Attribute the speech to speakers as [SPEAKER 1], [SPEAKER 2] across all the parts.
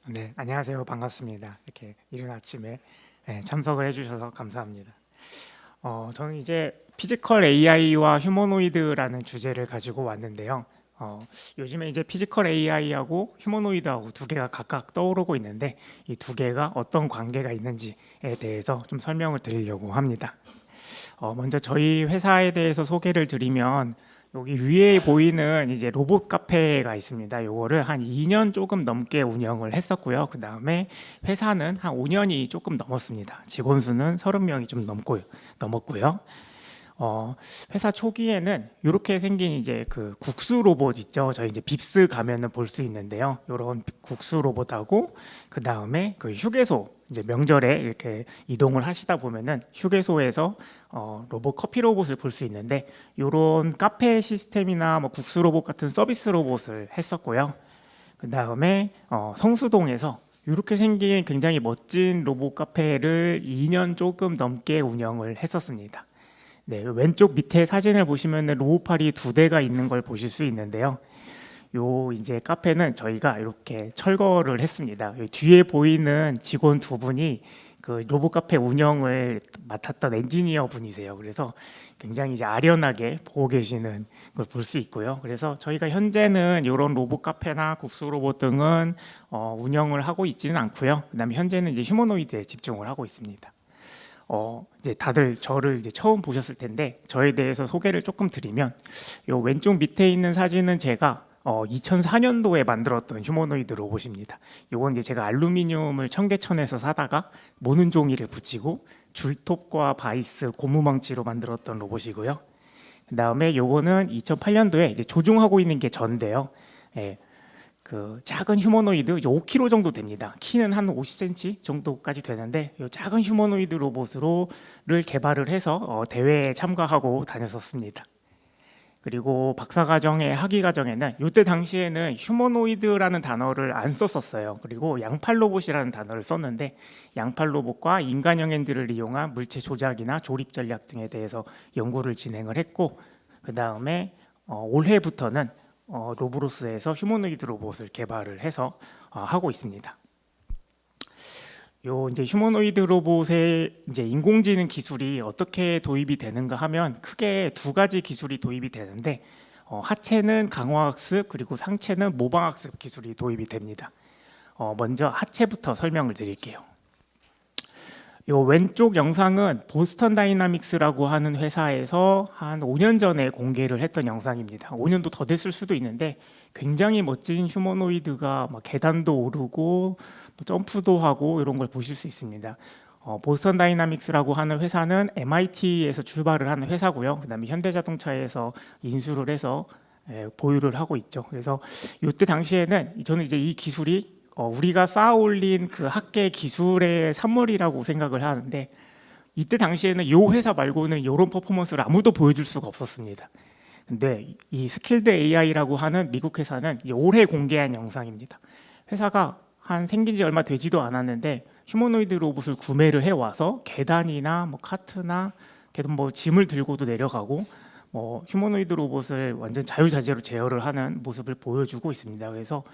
[SPEAKER 1] 네, 안녕하세요. 반갑습니다. 이렇게 이른 아침에 참석을 해주셔서 감사합니다. 저는 이제 피지컬 AI와 휴머노이드라는 주제를 가지고 왔는데요. 요즘에 이제 피지컬 AI하고 휴머노이드하고 두 개가 각각 떠오르고 있는데 이 두 개가 어떤 관계가 있는지에 대해서 좀 설명을 드리려고 합니다. 먼저 저희 회사에 대해서 소개를 드리면 여기 위에 보이는 이제 로봇 카페가 있습니다. 요거를 한 2년 조금 넘게 운영을 했었고요. 그 다음에 회사는 한 5년이 조금 넘었습니다. 직원 수는 30명이 좀 넘었고요. 어, 회사 초기에는 이렇게 생긴 이제 그 국수 로봇 있죠. 저희 이제 빕스 가면은 볼 수 있는데요. 이런 국수 로봇하고 그 다음에 그 휴게소 이제 명절에 이렇게 이동을 하시다 보면은 휴게소에서 로봇 커피 로봇을 볼 수 있는데 이런 카페 시스템이나 뭐 국수 로봇 같은 서비스 로봇을 했었고요. 그 다음에 성수동에서 이렇게 생긴 굉장히 멋진 로봇 카페를 2년 조금 넘게 운영을 했었습니다. 네, 왼쪽 밑에 사진을 보시면 로봇팔이 두 대가 있는 걸 보실 수 있는데요. 요 이제 카페는 저희가 이렇게 철거를 했습니다. 요 뒤에 보이는 직원 두 분이 그 로봇 카페 운영을 맡았던 엔지니어 분이세요. 그래서 굉장히 이제 아련하게 보고 계시는 걸 볼 수 있고요. 그래서 저희가 현재는 이런 로봇 카페나 국수 로봇 등은 운영을 하고 있지는 않고요. 그다음에 현재는 이제 휴머노이드에 집중을 하고 있습니다. 이제 다들 저를 이제 처음 보셨을 텐데 저에 대해서 소개를 조금 드리면 요 왼쪽 밑에 있는 사진은 제가 2004년도에 만들었던 휴머노이드 로봇입니다. 요건 이제 제가 알루미늄을 청계천에서 사다가 모는 종이를 붙이고 줄톱과 바이스, 고무망치로 만들었던 로봇이고요. 그다음에 요거는 2008년도에 이제 조종하고 있는 게 전데요. 예, 그 작은 휴머노이드 5kg 정도 됩니다. 키는 한 50cm 정도까지 되는데 이 작은 휴머노이드 로봇으로를 개발을 해서 대회에 참가하고 다녔었습니다. 그리고 박사과정의 학위과정에는 이때 당시에는 휴머노이드라는 단어를 안 썼었어요. 그리고 양팔 로봇이라는 단어를 썼는데 양팔 로봇과 인간형 핸들을 이용한 물체 조작이나 조립 전략 등에 대해서 연구를 진행을 했고 그 다음에 올해부터는 로브로스에서 휴머노이드 로봇을 개발을 해서 하고 있습니다. 요 이제 휴머노이드 로봇의 이제 인공지능 기술이 어떻게 도입이 되는가 하면 크게 두 가지 기술이 도입이 되는데 하체는 강화학습 그리고 상체는 모방학습 기술이 도입이 됩니다. 먼저 하체부터 설명을 드릴게요. 요 왼쪽 영상은 보스턴 다이나믹스라고 하는 회사에서 한 5년 전에 공개를 했던 영상입니다. 5년도 더 됐을 수도 있는데 굉장히 멋진 휴머노이드가 막 계단도 오르고 뭐 점프도 하고 이런 걸 보실 수 있습니다. 보스턴 다이나믹스라고 하는 회사는 MIT에서 출발을 하는 회사고요. 그다음에 현대자동차에서 인수를 해서 보유를 하고 있죠. 그래서 이때 당시에는 저는 이제 이 기술이 우리가 쌓아올린 그 학계 기술의 산물이라고 생각을 하는데 이때 당시에는 이 회사 말고는 이런 퍼포먼스를 아무도 보여줄 수가 없었습니다. 근데 이 스킬드 AI라고 하는 미국 회사는 올해 공개한 영상입니다. 회사가 한 생긴 지 얼마 되지도 않았는데 휴머노이드 로봇을 구매를 해와서 계단이나 뭐 카트나 뭐 짐을 들고도 내려가고 휴머노이드 로봇을 완전 자유자재로 제어를 하는 모습을 보여주고 있습니다. 그래서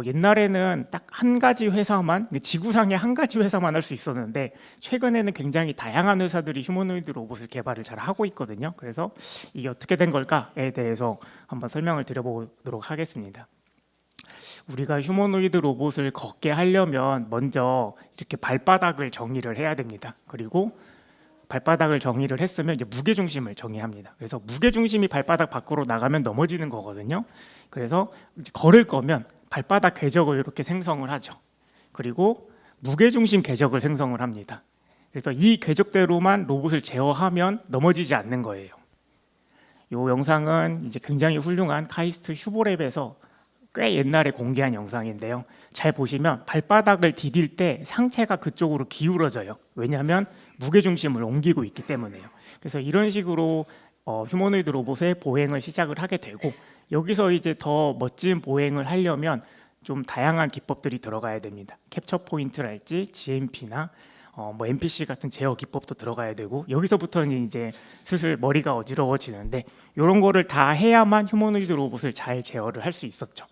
[SPEAKER 1] 옛날에는 딱 한 가지 회사만 지구상에 한 가지 회사만 할 수 있었는데 최근에는 굉장히 다양한 회사들이 휴머노이드 로봇을 개발을 잘 하고 있거든요. 그래서 이게 어떻게 된 걸까에 대해서 한번 설명을 드려보도록 하겠습니다. 우리가 휴머노이드 로봇을 걷게 하려면 먼저 이렇게 발바닥을 정의를 해야 됩니다. 그리고 발바닥을 정의를 했으면 이제 무게 중심을 정의합니다. 그래서 무게 중심이 발바닥 밖으로 나가면 넘어지는 거거든요. 그래서 이제 걸을 거면 발바닥 궤적을 이렇게 생성을 하죠. 그리고 무게 중심 궤적을 생성을 합니다. 그래서 이 궤적대로만 로봇을 제어하면 넘어지지 않는 거예요. 이 영상은 이제 굉장히 훌륭한 카이스트 휴보랩에서 꽤 옛날에 공개한 영상인데요. 잘 보시면 발바닥을 디딜 때 상체가 그쪽으로 기울어져요. 왜냐하면 무게중심을 옮기고 있기 때문에요. 그래서 이런 식으로 휴머노이드 로봇의 보행을 시작을 하게 되고 여기서 이제 더 멋진 보행을 하려면 좀 다양한 기법들이 들어가야 됩니다. 캡처 포인트랄지 GMP나 뭐 MPC 같은 제어 기법도 들어가야 되고 여기서부터는 이제 슬슬 머리가 어지러워지는데 이런 거를 다 해야만 휴머노이드 로봇을 잘 제어를 할 수 있었죠.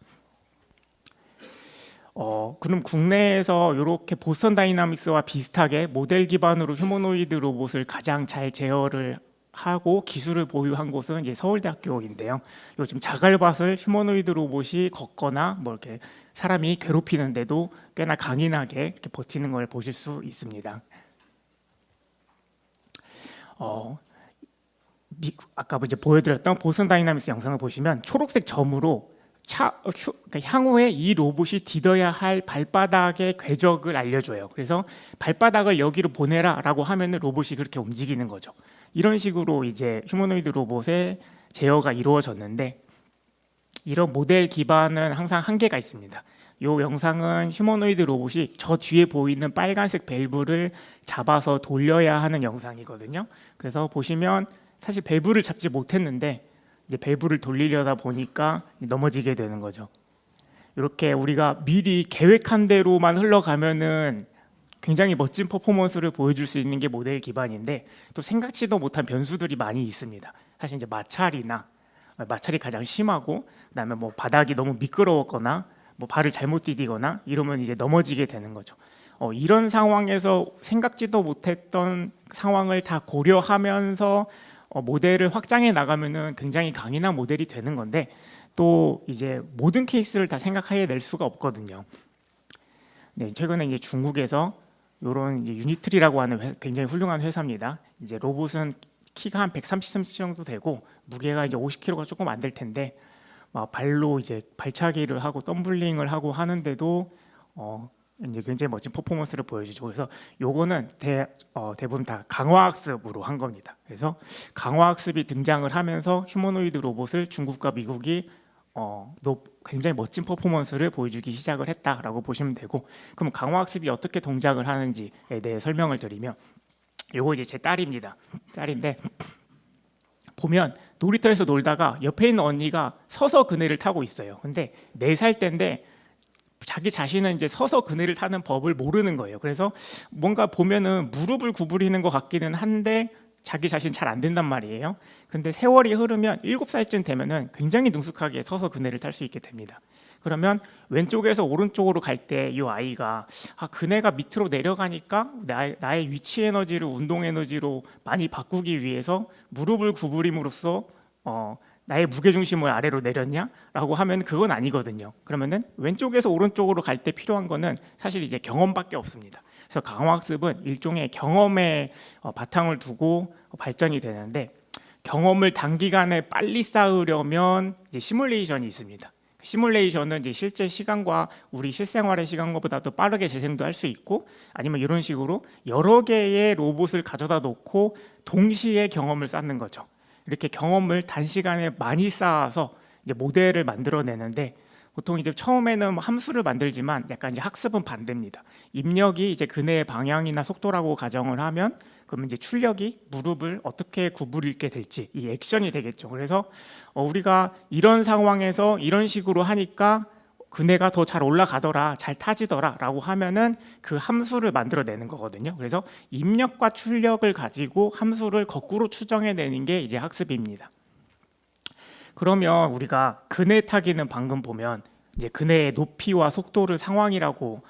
[SPEAKER 1] 그럼 국내에서 이렇게 보스턴 다이나믹스와 비슷하게 모델 기반으로 휴머노이드 로봇을 가장 잘 제어를 하고 기술을 보유한 곳은 이제 서울대학교인데요. 요즘 자갈밭을 휴머노이드 로봇이 걷거나 뭐 이렇게 사람이 괴롭히는데도 꽤나 강인하게 이렇게 버티는 걸 보실 수 있습니다. 아까 이제 보여드렸던 보스턴 다이나믹스 영상을 보시면 초록색 점으로 그러니까 향후에 이 로봇이 디뎌야 할 발바닥의 궤적을 알려줘요. 그래서 발바닥을 여기로 보내라라고 하면은 로봇이 그렇게 움직이는 거죠. 이런 식으로 이제 휴머노이드 로봇의 제어가 이루어졌는데 이런 모델 기반은 항상 한계가 있습니다. 이 영상은 휴머노이드 로봇이 저 뒤에 보이는 빨간색 밸브를 잡아서 돌려야 하는 영상이거든요. 그래서 보시면 사실 밸브를 잡지 못했는데 이제 밸브를 돌리려다 보니까 넘어지게 되는 거죠. 이렇게 우리가 미리 계획한 대로만 흘러가면은 굉장히 멋진 퍼포먼스를 보여줄 수 있는 게 모델 기반인데 또 생각지도 못한 변수들이 많이 있습니다. 사실 이제 마찰이 가장 심하고 그다음에 뭐 바닥이 너무 미끄러웠거나 뭐 발을 잘못 디디거나 이러면 이제 넘어지게 되는 거죠. 이런 상황에서 생각지도 못했던 상황을 다 고려하면서 모델을 확장해 나가면은 굉장히 강인한 모델이 되는 건데 또 이제 모든 케이스를 다 생각해 낼 수가 없거든요. 네, 최근에 이제 중국에서 이런 이제 유니트리라고 하는 굉장히 훌륭한 회사입니다. 이제 로봇은 키가 한 130cm 정도 되고 무게가 이제 50kg가 조금 안 될 텐데 발로 이제 발차기를 하고 덤블링을 하고 하는데도 이제 굉장히 멋진 퍼포먼스를 보여주죠. 그래서 요거는 대부분 다 강화학습으로 한 겁니다. 그래서 강화학습이 등장을 하면서 휴머노이드 로봇을 중국과 미국이 굉장히 멋진 퍼포먼스를 보여주기 시작을 했다라고 보시면 되고, 그럼 강화학습이 어떻게 동작을 하는지에 대해 설명을 드리면, 요거 이제 제 딸인데 보면 놀이터에서 놀다가 옆에 있는 언니가 서서 그네를 타고 있어요. 근데 4살 때인데 자기 자신은 이제 서서 그네를 타는 법을 모르는 거예요. 그래서 뭔가 보면은 무릎을 구부리는 것 같기는 한데 자기 자신 잘 안 된단 말이에요. 근데 세월이 흐르면 7살쯤 되면은 굉장히 능숙하게 서서 그네를 탈 수 있게 됩니다. 그러면 왼쪽에서 오른쪽으로 갈 때 이 아이가 그네가 밑으로 내려가니까 나의 위치 에너지를 운동 에너지로 많이 바꾸기 위해서 무릎을 구부림으로써 나의 무게중심을 아래로 내렸냐라고 하면 그건 아니거든요. 그러면은 왼쪽에서 오른쪽으로 갈 때 필요한 거는 사실 이제 경험밖에 없습니다. 그래서 강화학습은 일종의 경험에 바탕을 두고 발전이 되는데, 경험을 단기간에 빨리 쌓으려면 이제 시뮬레이션이 있습니다. 시뮬레이션은 이제 실제 시간과 우리 실생활의 시간보다도 빠르게 재생도 할 수 있고, 아니면 이런 식으로 여러 개의 로봇을 가져다 놓고 동시에 경험을 쌓는 거죠. 이렇게 경험을 단시간에 많이 쌓아서 이제 모델을 만들어내는데, 보통 이제 처음에는 함수를 만들지만 약간 이제 학습은 반대입니다. 입력이 이제 그네의 방향이나 속도라고 가정을 하면, 그러면 이제 출력이 무릎을 어떻게 구부리게 될지 이 액션이 되겠죠. 그래서 우리가 이런 상황에서 이런 식으로 하니까 그네가 더 잘 올라가더라, 잘 타지더라라고 하면은 그 함수를 만들어내는 거거든요. 그래서 입력과 출력을 가지고 함수를 거꾸로 추정해내는 게 이제 학습입니다. 그러면 우리가 그네 타기는 방금 보면 이제 그네의 높이와 속도를 상황이라고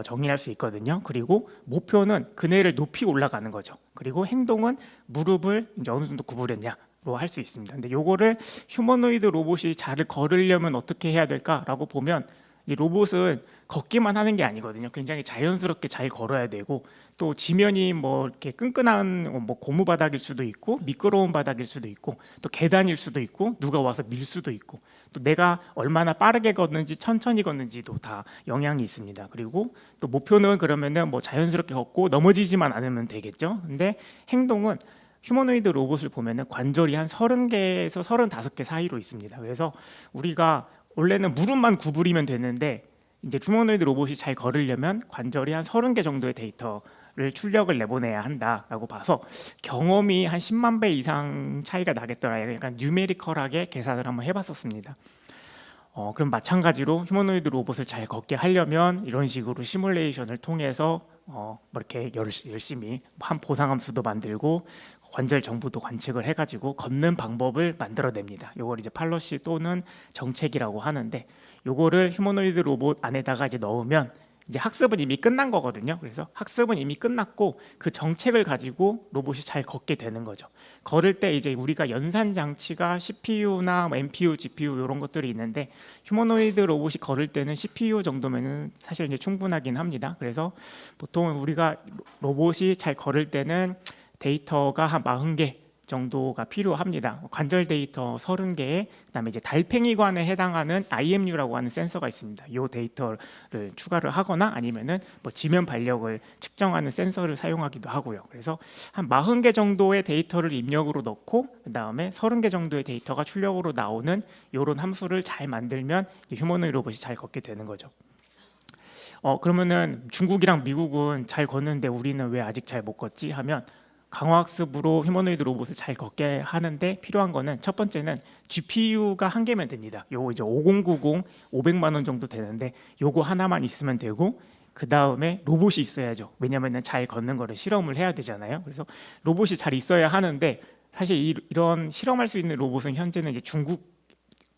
[SPEAKER 1] 정의할 수 있거든요. 그리고 목표는 그네를 높이 올라가는 거죠. 그리고 행동은 무릎을 이제 어느 정도 구부렸냐로 할 수 있습니다. 근데 요거를 휴머노이드 로봇이 잘 걸으려면 어떻게 해야 될까라고 보면, 이 로봇은 걷기만 하는 게 아니거든요. 굉장히 자연스럽게 잘 걸어야 되고, 또 지면이 뭐 이렇게 끈끈한 뭐 고무 바닥일 수도 있고 미끄러운 바닥일 수도 있고 또 계단일 수도 있고 누가 와서 밀 수도 있고, 또 내가 얼마나 빠르게 걷는지 천천히 걷는지도 다 영향이 있습니다. 그리고 또 목표는 그러면은 뭐 자연스럽게 걷고 넘어지지만 않으면 되겠죠. 근데 행동은 휴머노이드 로봇을 보면은 관절이 한 30개에서 35개 사이로 있습니다. 그래서 우리가 원래는 무릎만 구부리면 되는데 이제 휴머노이드 로봇이 잘 걸으려면 관절이 한 30개 정도의 데이터를 출력을 내보내야 한다라고 봐서 경험이 한 10만 배 이상 차이가 나겠더라. 약간 뉴메리컬하게 계산을 한번 해봤었습니다. 그럼 마찬가지로 휴머노이드 로봇을 잘 걷게 하려면 이런 식으로 시뮬레이션을 통해서 뭐 이렇게 열심히 한 보상함수도 만들고 관절 정보도 관측을 해가지고 걷는 방법을 만들어냅니다. 이걸 이제 팔러시 또는 정책이라고 하는데, 요거를 휴머노이드 로봇 안에다가 이제 넣으면 이제 학습은 이미 끝난 거거든요. 그래서 학습은 이미 끝났고 그 정책을 가지고 로봇이 잘 걷게 되는 거죠. 걸을 때 이제 우리가 연산 장치가 CPU나 NPU, GPU 이런 것들이 있는데 휴머노이드 로봇이 걸을 때는 CPU 정도면은 사실 이제 충분하긴 합니다. 그래서 보통 우리가 로봇이 잘 걸을 때는 데이터가 한 40개 정도가 필요합니다. 관절 데이터 30개에 그다음에 이제 달팽이관에 해당하는 IMU라고 하는 센서가 있습니다. 이 데이터를 추가를 하거나 아니면은 뭐 지면 반력을 측정하는 센서를 사용하기도 하고요. 그래서 한 40개 정도의 데이터를 입력으로 넣고 그다음에 30개 정도의 데이터가 출력으로 나오는 이런 함수를 잘 만들면 휴머노이드 로봇이 잘 걷게 되는 거죠. 그러면은 중국이랑 미국은 잘 걷는데 우리는 왜 아직 잘 못 걷지 하면 강화학습으로 휴머노이드 로봇을 잘 걷게 하는데 필요한 거는 첫 번째는 GPU가 한 개면 됩니다. 요거 이제 5090 500만 원 정도 되는데 요거 하나만 있으면 되고 그 다음에 로봇이 있어야죠. 왜냐하면 잘 걷는 거를 실험을 해야 되잖아요. 그래서 로봇이 잘 있어야 하는데 사실 이런 실험할 수 있는 로봇은 현재는 이제 중국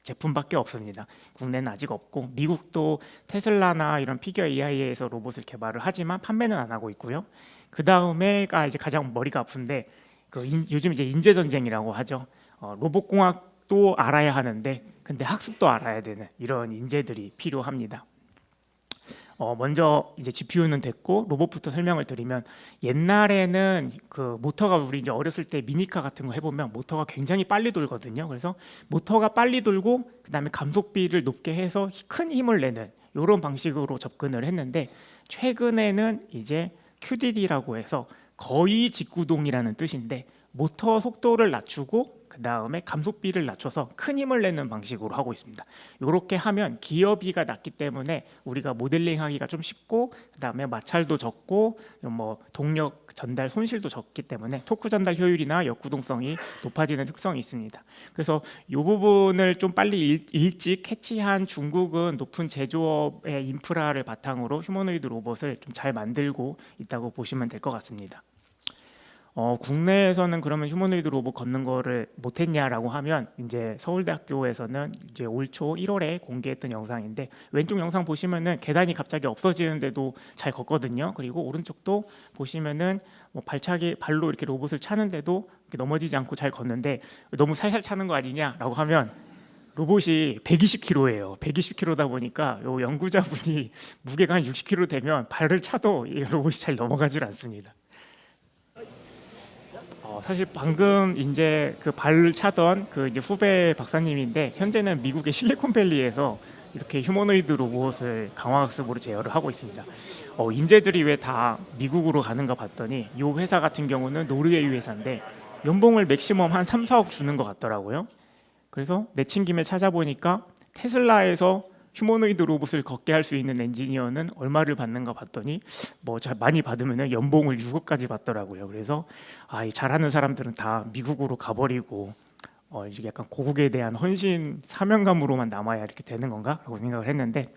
[SPEAKER 1] 제품밖에 없습니다. 국내는 아직 없고 미국도 테슬라나 이런 피겨 AI에서 로봇을 개발을 하지만 판매는 안 하고 있고요. 그 다음에가 이제 가장 머리가 아픈데 요즘 이제 인재 전쟁이라고 하죠. 로봇공학도 알아야 하는데 근데 학습도 알아야 되는 이런 인재들이 필요합니다. 먼저 이제 GPU는 됐고 로봇부터 설명을 드리면 옛날에는 그 모터가 우리 이제 어렸을 때 미니카 같은 거 해보면 모터가 굉장히 빨리 돌거든요. 그래서 모터가 빨리 돌고 그다음에 감속비를 높게 해서 큰 힘을 내는 이런 방식으로 접근을 했는데 최근에는 이제 QDD라고 해서 거의 직구동이라는 뜻인데 모터 속도를 낮추고 그 다음에 감속비를 낮춰서 큰 힘을 내는 방식으로 하고 있습니다. 이렇게 하면 기어비가 낮기 때문에 우리가 모델링하기가 좀 쉽고 그 다음에 마찰도 적고 뭐 동력 전달 손실도 적기 때문에 토크 전달 효율이나 역구동성이 높아지는 특성이 있습니다. 그래서 이 부분을 좀 빨리 일찍 캐치한 중국은 높은 제조업의 인프라를 바탕으로 휴머노이드 로봇을 좀 잘 만들고 있다고 보시면 될 것 같습니다. 국내에서는 그러면 휴머노이드 로봇 걷는 거를 못했냐라고 하면 이제 서울대학교에서는 이제 올 초 1월에 공개했던 영상인데 왼쪽 영상 보시면은 계단이 갑자기 없어지는데도 잘 걷거든요. 그리고 오른쪽도 보시면은 뭐 발로 이렇게 로봇을 차는데도 이렇게 넘어지지 않고 잘 걷는데 너무 살살 차는 거 아니냐라고 하면 로봇이 120kg예요. 120kg다 보니까 요 연구자분이 무게가 한 60kg 되면 발을 차도 이 로봇이 잘 넘어가질 않습니다. 사실 방금 이제 그 발을 차던 그 이제 후배 박사님인데 현재는 미국의 실리콘밸리에서 이렇게 휴머노이드 로봇을 강화학습으로 제어를 하고 있습니다. 인재들이 왜 다 미국으로 가는가 봤더니 이 회사 같은 경우는 노르웨이 회사인데 연봉을 맥시멈 한 3, 4억 주는 것 같더라고요. 그래서 내친 김에 찾아보니까 테슬라에서 휴머노이드 로봇을 걷게 할 수 있는 엔지니어는 얼마를 받는가 봤더니 뭐 많이 받으면 연봉을 6억까지 받더라고요. 그래서 이 잘하는 사람들은 다 미국으로 가버리고 이게 약간 고국에 대한 헌신 사명감으로만 남아야 이렇게 되는 건가라고 생각을 했는데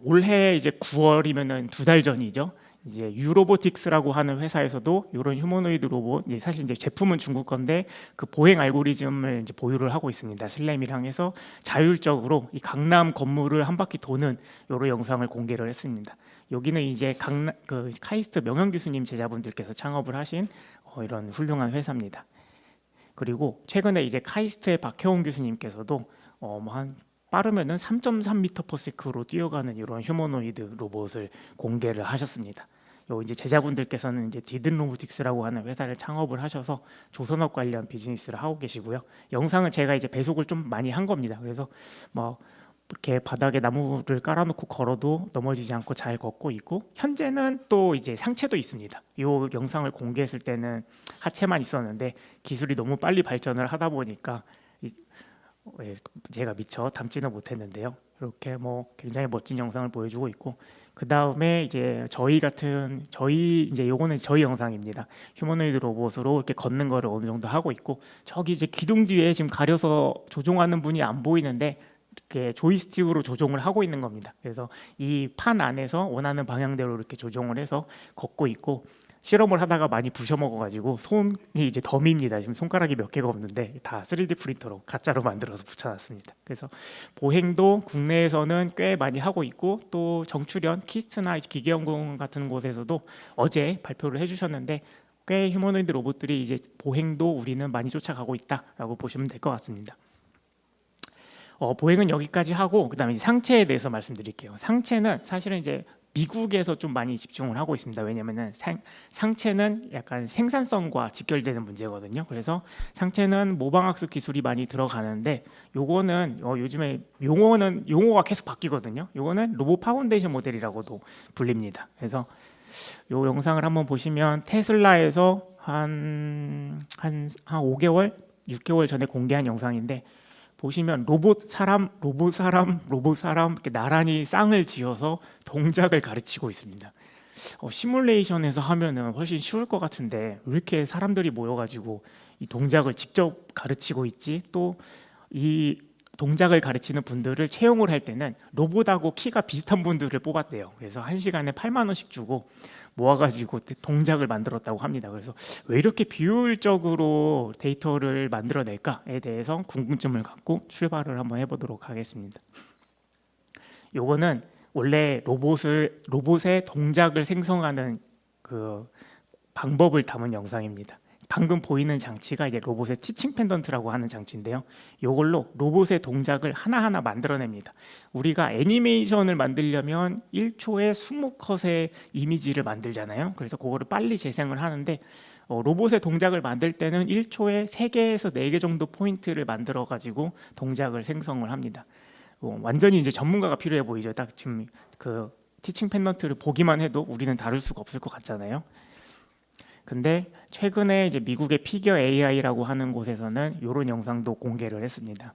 [SPEAKER 1] 올해 이제 9월이면은 2달 전이죠. 이제 유로보틱스라고 하는 회사에서도 이런 휴머노이드 로봇, 사실 이제 제품은 중국 건데 그 보행 알고리즘을 이제 보유를 하고 있습니다. 슬램이랑 해서 자율적으로 이 강남 건물을 한 바퀴 도는 이런 영상을 공개를 했습니다. 여기는 이제 그 카이스트 명현 교수님 제자분들께서 창업을 하신 이런 훌륭한 회사입니다. 그리고 최근에 이제 카이스트의 박혜원 교수님께서도 한 빠르면은 3.3m/s로 뛰어가는 이런 휴머노이드 로봇을 공개를 하셨습니다. 요 이제 제자분들께서는 이제 디든 로보틱스라고 하는 회사를 창업을 하셔서 조선업 관련 비즈니스를 하고 계시고요. 영상은 제가 이제 배속을 좀 많이 한 겁니다. 그래서 뭐 이렇게 바닥에 나무를 깔아놓고 걸어도 넘어지지 않고 잘 걷고 있고 현재는 또 이제 상체도 있습니다. 이 영상을 공개했을 때는 하체만 있었는데 기술이 너무 빨리 발전을 하다 보니까 제가 미처 담지는 못했는데요. 이렇게 뭐 굉장히 멋진 영상을 보여주고 있고 그 다음에 이제 이제 요거는 저희 영상입니다. 휴머노이드 로봇으로 이렇게 걷는 거를 어느 정도 하고 있고 저기 이제 기둥 뒤에 지금 가려서 조종하는 분이 안 보이는데 이렇게 조이스틱으로 조종을 하고 있는 겁니다. 그래서 이 판 안에서 원하는 방향대로 이렇게 조종을 해서 걷고 있고 실험을 하다가 많이 부셔먹어가지고 손이 이제 덤입니다. 지금 손가락이 몇 개가 없는데 다 3D 프린터로 가짜로 만들어서 붙여놨습니다. 그래서 보행도 국내에서는 꽤 많이 하고 있고 또 정출현, 키스트나 기계연구원 같은 곳에서도 어제 발표를 해주셨는데 꽤 휴머노이드 로봇들이 이제 보행도 우리는 많이 쫓아가고 있다라고 보시면 될 것 같습니다. 보행은 여기까지 하고 그다음에 이제 상체에 대해서 말씀드릴게요. 상체는 사실은 이제 미국에서 좀 많이 집중을 하고 있습니다. 왜냐면은 상체는 약간 생산성과 직결되는 문제거든요. 그래서 상체는 모방학습 기술이 많이 들어가는데 요거는 요즘에 용어가 계속 바뀌거든요. 요거는 로봇 파운데이션 모델이라고도 불립니다. 그래서 요 영상을 한번 보시면 테슬라에서 한 5개월, 6개월 전에 공개한 영상인데 보시면 로봇 사람 이렇게 나란히 쌍을 지어서 동작을 가르치고 있습니다. 시뮬레이션에서 하면은 훨씬 쉬울 것 같은데 왜 이렇게 사람들이 모여가지고 이 동작을 직접 가르치고 있지? 또 이 동작을 가르치는 분들을 채용을 할 때는 로봇하고 키가 비슷한 분들을 뽑았대요. 그래서 1시간에 8만 원씩 주고 모아가지고 동작을 만들었다고 합니다. 그래서 왜 이렇게 비효율적으로 데이터를 만들어낼까에 대해서 궁금증을 갖고 출발을 한번 해보도록 하겠습니다. 요거는 원래 로봇의 동작을 생성하는 그 방법을 담은 영상입니다. 방금 보이는 장치가 이제 로봇의 티칭 펜던트라고 하는 장치인데요. 이걸로 로봇의 동작을 하나하나 만들어냅니다. 우리가 애니메이션을 만들려면 1초에 20컷의 이미지를 만들잖아요. 그래서 그거를 빨리 재생을 하는데 로봇의 동작을 만들 때는 1초에 3개에서 4개 정도 포인트를 만들어 가지고 동작을 생성을 합니다. 완전히 이제 전문가가 필요해 보이죠. 딱 지금 그 티칭 펜던트를 보기만 해도 우리는 다룰 수가 없을 것 같잖아요. 근데 최근에 이제 미국의 피겨 AI라고 하는 곳에서는 이런 영상도 공개를 했습니다.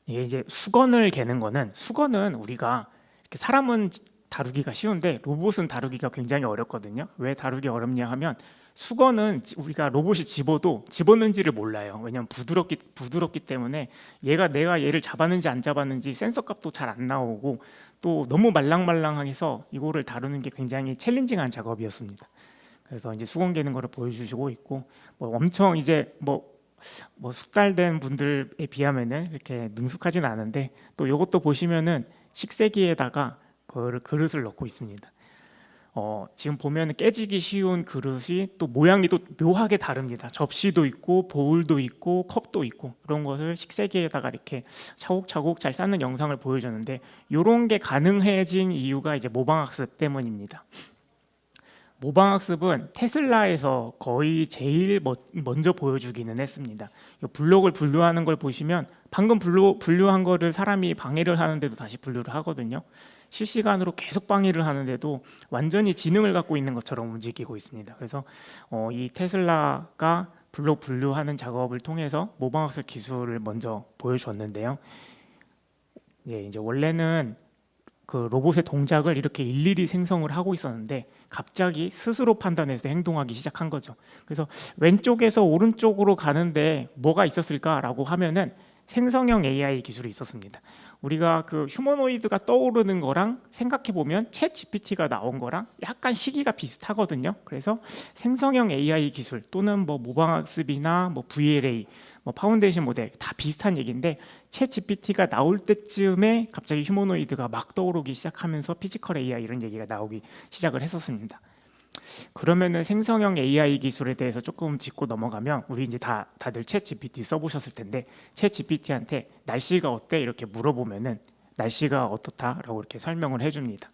[SPEAKER 1] 이게 이제 수건을 개는 거는 수건은 우리가 이렇게 사람은 다루기가 쉬운데 로봇은 다루기가 굉장히 어렵거든요. 왜 다루기 어렵냐 하면 수건은 우리가 로봇이 집었는지를 몰라요. 왜냐하면 부드럽기 때문에 내가 얘를 잡았는지 안 잡았는지 센서 값도 잘 안 나오고 또 너무 말랑말랑해서 이거를 다루는 게 굉장히 챌린징한 작업이었습니다. 그래서 이제 수건 개는 거를 보여주시고 있고 엄청 이제 숙달된 분들에 비하면은 이렇게 능숙하진 않은데 또 이것도 보시면은 식세기에다가 그릇을 넣고 있습니다. 지금 보면 깨지기 쉬운 그릇이 또 모양이 또 묘하게 다릅니다. 접시도 있고 보울도 있고 컵도 있고 그런 것을 식세기에다가 이렇게 차곡차곡 잘 쌓는 영상을 보여줬는데 이런 게 가능해진 이유가 이제 모방학습 때문입니다. 모방학습은 테슬라에서 거의 제일 먼저 보여주기는 했습니다. 블록을 분류하는 걸 보시면 방금 분류한 거를 사람이 방해를 하는데도 다시 분류를 하거든요. 실시간으로 계속 방해를 하는데도 완전히 지능을 갖고 있는 것처럼 움직이고 있습니다. 그래서 이 테슬라가 블록 분류하는 작업을 통해서 모방학습 기술을 먼저 보여줬는데요. 이제 원래는 그 로봇의 동작을 이렇게 일일이 생성을 하고 있었는데 갑자기 스스로 판단해서 행동하기 시작한 거죠. 그래서 왼쪽에서 오른쪽으로 가는데 뭐가 있었을까라고 하면은 생성형 AI 기술이 있었습니다. 우리가 그 휴머노이드가 떠오르는 거랑 생각해 보면 챗 GPT가 나온 거랑 약간 시기가 비슷하거든요. 그래서 생성형 AI 기술 또는 모방학습이나 VLA, 파운데이션 모델 다 비슷한 얘기인데 챗 GPT가 나올 때쯤에 갑자기 휴머노이드가 막 떠오르기 시작하면서 피지컬 AI 이런 얘기가 나오기 시작을 했었습니다. 그러면은 생성형 AI 기술에 대해서 조금 짚고 넘어가면 우리 이제 다들 챗 GPT 써보셨을 텐데 챗 GPT한테 날씨가 어때? 이렇게 물어보면은 날씨가 어떻다라고 이렇게 설명을 해줍니다.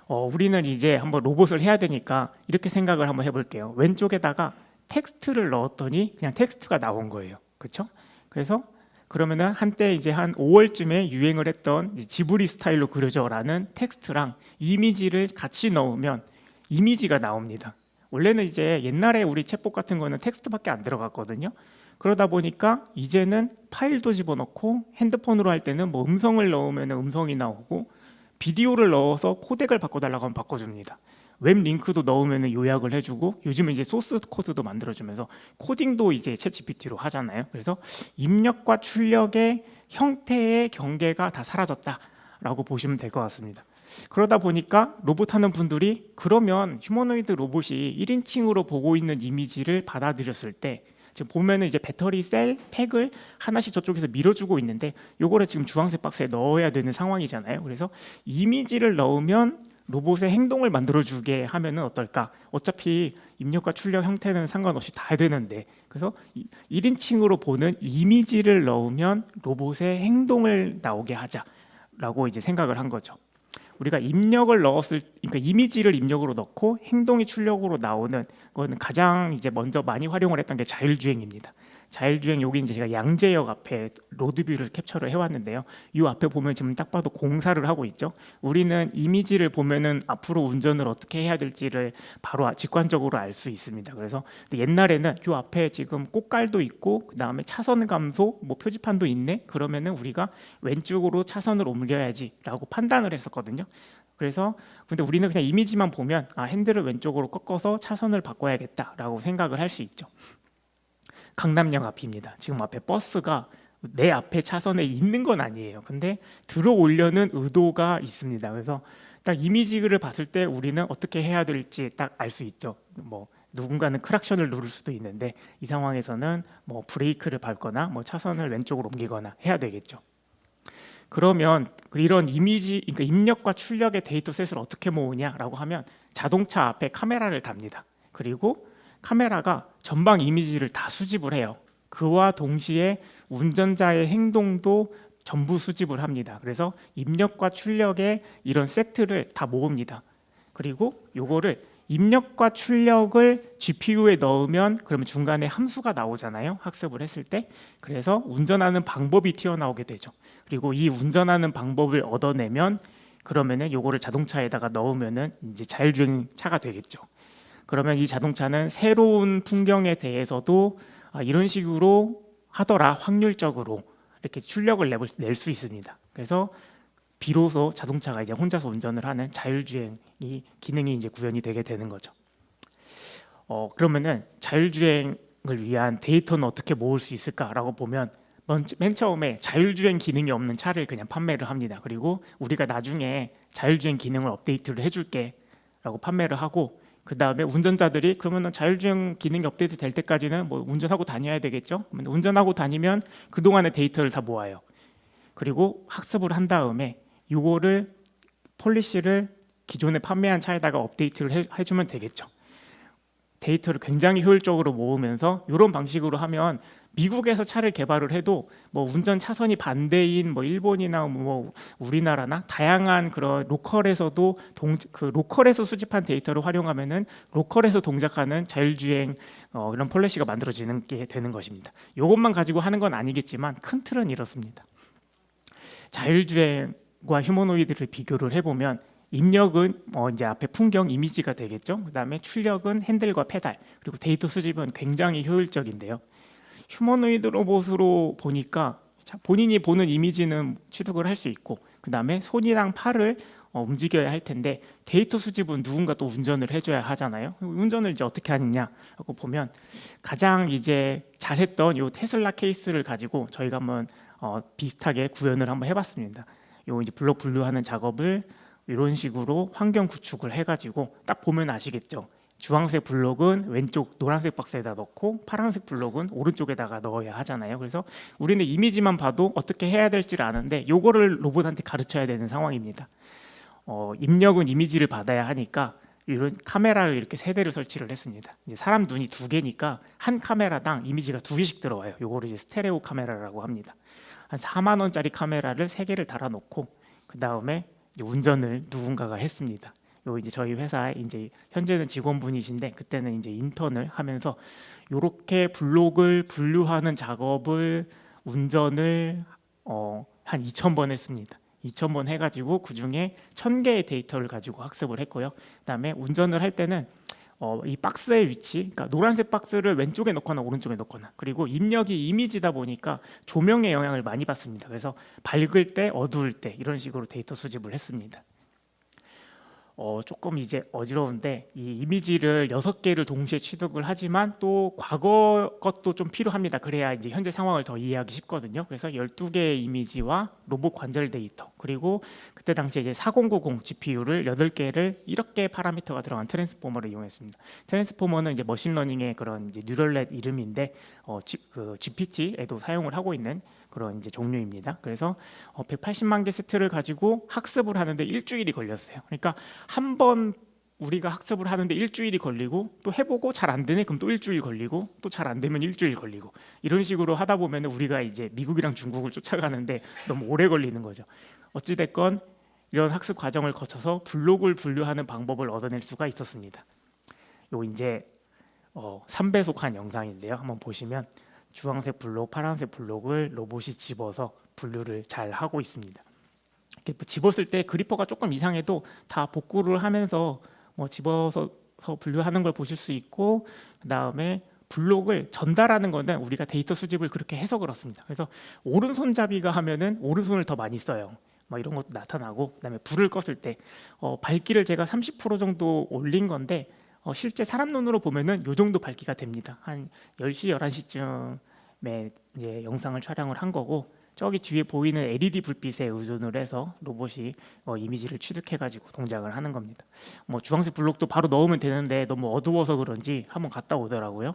[SPEAKER 1] 우리는 이제 한번 로봇을 해야 되니까 이렇게 생각을 한번 해볼게요. 왼쪽에다가 텍스트를 넣었더니 그냥 텍스트가 나온 거예요. 그렇죠? 그래서 그러면은 한때 이제 한 5월쯤에 유행을 했던 지브리 스타일로 그려줘라는 텍스트랑 이미지를 같이 넣으면 이미지가 나옵니다. 원래는 이제 옛날에 우리 챗봇 같은 거는 텍스트밖에 안 들어갔거든요. 그러다 보니까 이제는 파일도 집어넣고 핸드폰으로 할 때는 음성을 넣으면 음성이 나오고 비디오를 넣어서 코덱을 바꿔달라고 하면 바꿔줍니다. 웹 링크도 넣으면 요약을 해주고 요즘은 이제 소스 코드도 만들어주면서 코딩도 이제 챗 GPT로 하잖아요. 그래서 입력과 출력의 형태의 경계가 다 사라졌다라고 보시면 될 것 같습니다. 그러다 보니까 로봇 하는 분들이 그러면 휴머노이드 로봇이 1인칭으로 보고 있는 이미지를 받아들였을 때 지금 보면은 이제 배터리 셀 팩을 하나씩 저쪽에서 밀어주고 있는데 요거를 지금 주황색 박스에 넣어야 되는 상황이잖아요. 그래서 이미지를 넣으면 로봇의 행동을 만들어주게 하면은 어떨까? 어차피 입력과 출력 형태는 상관없이 다 되는데, 그래서 1인칭으로 보는 이미지를 넣으면 로봇의 행동을 나오게 하자라고 이제 생각을 한 거죠. 우리가 입력을 넣었을, 그러니까 이미지를 입력으로 넣고 행동이 출력으로 나오는 거는 가장 이제 먼저 많이 활용을 했던 게 자율주행입니다. 자율주행, 여기 이제 제가 양재역 앞에 로드뷰를 캡처를 해왔는데요. 이 앞에 보면 지금 딱 봐도 공사를 하고 있죠. 우리는 이미지를 보면은 앞으로 운전을 어떻게 해야 될지를 바로 직관적으로 알 수 있습니다. 그래서 옛날에는 이 앞에 지금 꽃갈도 있고 그 다음에 차선 감소, 뭐 표지판도 있네. 그러면은 우리가 왼쪽으로 차선을 옮겨야지라고 판단을 했었거든요. 그래서 근데 우리는 그냥 이미지만 보면 핸들을 왼쪽으로 꺾어서 차선을 바꿔야겠다라고 생각을 할 수 있죠. 강남역 앞입니다. 지금 앞에 버스가 내 앞에 차선에 있는 건 아니에요. 근데 들어오려는 의도가 있습니다. 그래서 딱 이미지를 봤을 때 우리는 어떻게 해야 될지 딱 알 수 있죠. 뭐 누군가는 크락션을 누를 수도 있는데 이 상황에서는 뭐 브레이크를 밟거나 뭐 차선을 왼쪽으로 옮기거나 해야 되겠죠. 그러면 이런 이미지, 그러니까 입력과 출력의 데이터셋을 어떻게 모으냐라고 하면 자동차 앞에 카메라를 답니다. 그리고 카메라가 전방 이미지를 다 수집을 해요. 그와 동시에 운전자의 행동도 전부 수집을 합니다. 그래서 입력과 출력의 이런 세트를 다 모읍니다. 그리고 요거를 입력과 출력을 GPU에 넣으면 그러면 중간에 함수가 나오잖아요. 학습을 했을 때. 그래서 운전하는 방법이 튀어나오게 되죠. 그리고 이 운전하는 방법을 얻어내면 그러면은 요거를 자동차에다가 넣으면은 이제 자율주행 차가 되겠죠. 그러면 이 자동차는 새로운 풍경에 대해서도 이런 식으로 하더라, 확률적으로 이렇게 출력을 낼 수 있습니다. 그래서 비로소 자동차가 이제 혼자서 운전을 하는 자율주행이 기능이 이제 구현이 되게 되는 거죠. 그러면은 자율주행을 위한 데이터는 어떻게 모을 수 있을까라고 보면 맨 처음에 자율주행 기능이 없는 차를 그냥 판매를 합니다. 그리고 우리가 나중에 자율주행 기능을 업데이트를 해줄게라고 판매를 하고, 그 다음에 운전자들이 그러면은 자율주행 기능이 업데이트 될 때까지는 뭐 운전하고 다녀야 되겠죠. 운전하고 다니면 그 동안의 데이터를 다 모아요. 그리고 학습을 한 다음에 이거를 폴리시를 기존에 판매한 차에다가 업데이트를 해주면 되겠죠. 데이터를 굉장히 효율적으로 모으면서 이런 방식으로 하면 미국에서 차를 개발을 해도 뭐 운전 차선이 반대인 뭐 일본이나 뭐 우리나라나 다양한 그런 로컬에서도 그 로컬에서 수집한 데이터를 활용하면은 로컬에서 동작하는 자율주행 이런 폴리시가 만들어지는 게 되는 것입니다. 이것만 가지고 하는 건 아니겠지만 큰 틀은 이렇습니다. 자율주행과 휴머노이드를 비교를 해보면 입력은 이제 앞에 풍경 이미지가 되겠죠. 그 다음에 출력은 핸들과 페달, 그리고 데이터 수집은 굉장히 효율적인데요. 휴머노이드 로봇으로 보니까 본인이 보는 이미지는 취득을 할 수 있고, 그 다음에 손이랑 팔을 움직여야 할 텐데 데이터 수집은 누군가 또 운전을 해줘야 하잖아요. 운전을 이제 어떻게 하느냐라고 보면 가장 이제 잘했던 요 테슬라 케이스를 가지고 저희가 한번 비슷하게 구현을 한번 해봤습니다. 요 이제 블록 분류하는 작업을 이런 식으로 환경 구축을 해가지고 딱 보면 아시겠죠. 주황색 블록은 왼쪽 노란색 박스에다 넣고 파란색 블록은 오른쪽에다가 넣어야 하잖아요. 그래서 우리는 이미지만 봐도 어떻게 해야 될지를 아는데 요거를 로봇한테 가르쳐야 되는 상황입니다. 입력은 이미지를 받아야 하니까 이런 카메라를 이렇게 3대를 설치를 했습니다. 이제 사람 눈이 2개니까 한 카메라당 이미지가 2개씩 들어와요. 요거를 이제 스테레오 카메라라고 합니다. 한 4만 원짜리 카메라를 3개를 달아놓고 그 다음에 운전을 누군가가 했습니다. 요 이제 저희 회사에 이제 현재는 직원분이신데 그때는 이제 인턴을 하면서 요렇게 블록을 분류하는 작업을 운전을 한 2,000번 했습니다. 2,000번 해가지고 그 중에 1,000개의 데이터를 가지고 학습을 했고요. 그다음에 운전을 할 때는 이 박스의 위치, 그러니까 노란색 박스를 왼쪽에 넣거나 오른쪽에 넣거나, 그리고 입력이 이미지다 보니까 조명의 영향을 많이 받습니다. 그래서 밝을 때, 어두울 때 이런 식으로 데이터 수집을 했습니다. 조금 이제 어지러운데 이 이미지를 6개를 동시에 취득을 하지만 또 과거 것도 좀 필요합니다. 그래야 이제 현재 상황을 더 이해하기 쉽거든요. 그래서 12개의 이미지와 로봇 관절 데이터 그리고 그때 당시에 이제 4090 GPU를 8개를 이렇게 파라미터가 들어간 트랜스포머를 이용했습니다. 트랜스포머는 이제 머신러닝의 그런 이제 뉴럴넷 이름인데 GPT에도 사용을 하고 있는 그런 이제 종류입니다. 그래서 180만 개 세트를 가지고 학습을 하는데 일주일이 걸렸어요. 그러니까 한 번 우리가 학습을 하는데 일주일이 걸리고 또 해보고 잘 안 되네 그럼 또 일주일 걸리고 또 잘 안 되면 일주일 걸리고 이런 식으로 하다 보면 우리가 이제 미국이랑 중국을 쫓아가는데 너무 오래 걸리는 거죠. 어찌 됐건 이런 학습 과정을 거쳐서 블록을 분류하는 방법을 얻어낼 수가 있었습니다. 요 이제 3배속한 영상인데요. 한번 보시면 주황색 블록, 파란색 블록을 로봇이 집어서 분류를 잘 하고 있습니다. 이렇게 집었을 때 그리퍼가 조금 이상해도 다 복구를 하면서 집어서 분류하는 걸 보실 수 있고, 그 다음에 블록을 전달하는 거는 우리가 데이터 수집을 그렇게 해서 그렇습니다. 그래서 오른손잡이가 하면은 오른손을 더 많이 써요. 이런 것도 나타나고, 그다음에 불을 껐을 때 밝기를 제가 30% 정도 올린 건데 실제 사람 눈으로 보면은 요 정도 밝기가 됩니다. 한 10시, 11시쯤에 이제 영상을 촬영을 한 거고, 저기 뒤에 보이는 LED 불빛에 의존을 해서 로봇이 이미지를 취득해가지고 동작을 하는 겁니다. 주황색 블록도 바로 넣으면 되는데 너무 어두워서 그런지 한번 갔다 오더라고요.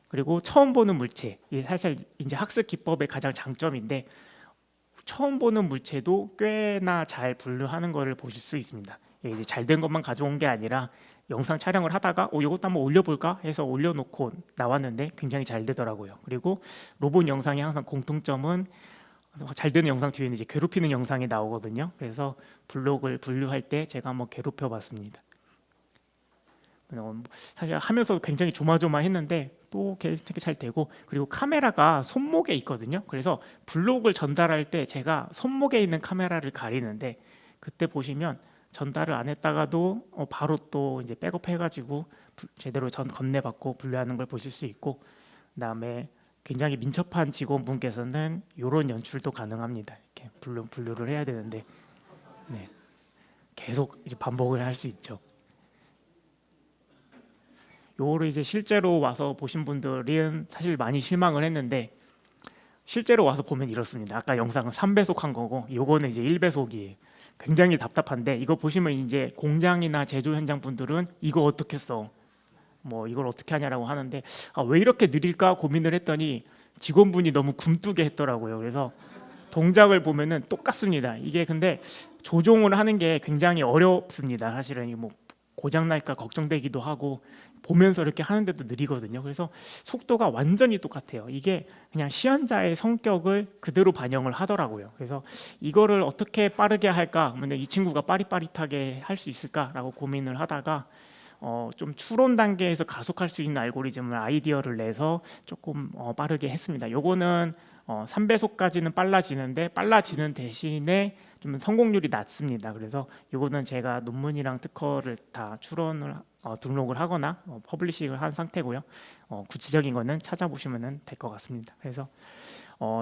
[SPEAKER 1] 그리고 처음 보는 물체, 이게 사실 이제 학습 기법의 가장 장점인데 처음 보는 물체도 꽤나 잘 분류하는 것을 보실 수 있습니다. 이제 잘된 것만 가져온 게 아니라 영상 촬영을 하다가 이것도 한번 올려볼까 해서 올려놓고 나왔는데 굉장히 잘 되더라고요. 그리고 로봇 영상의 항상 공통점은 잘 되는 영상 뒤에는 이제 괴롭히는 영상이 나오거든요. 그래서 블록을 분류할 때 제가 한번 괴롭혀봤습니다. 사실 하면서 굉장히 조마조마했는데 또 괜찮게 잘 되고, 그리고 카메라가 손목에 있거든요. 그래서 블록을 전달할 때 제가 손목에 있는 카메라를 가리는데 그때 보시면 전달을 안 했다가도 바로 또 이제 백업해가지고 제대로 건네받고 분류하는 걸 보실 수 있고, 그다음에 굉장히 민첩한 직원분께서는 이런 연출도 가능합니다. 이렇게 분류를 해야 되는데 네, 계속 이제 반복을 할 수 있죠. 요거를 이제 실제로 와서 보신 분들은 사실 많이 실망을 했는데 실제로 와서 보면 이렇습니다. 아까 영상은 3배속한 거고 요거는 이제 1배속이에요. 굉장히 답답한데 이거 보시면 이제 공장이나 제조 현장 분들은 이거 어떻게 써? 이걸 어떻게 하냐라고 하는데 왜 이렇게 느릴까 고민을 했더니 직원분이 너무 굼뜨게 했더라고요. 그래서 동작을 보면은 똑같습니다. 이게 근데 조종을 하는 게 굉장히 어렵습니다. 사실은 고장 날까 걱정되기도 하고 보면서 이렇게 하는데도 느리거든요. 그래서 속도가 완전히 똑같아요. 이게 그냥 시연자의 성격을 그대로 반영을 하더라고요. 그래서 이거를 어떻게 빠르게 할까? 근데 이 친구가 빠릿빠릿하게 할 수 있을까라고 고민을 하다가 좀 추론 단계에서 가속할 수 있는 알고리즘을 아이디어를 내서 조금 빠르게 했습니다. 요거는 3배속까지는 빨라지는데 빨라지는 대신에 좀 성공률이 낮습니다. 그래서 요거는 제가 논문이랑 특허를 다 추론을 등록을 하거나 퍼블리싱을 한 상태고요. 구체적인 거는 찾아보시면 될 것 같습니다. 그래서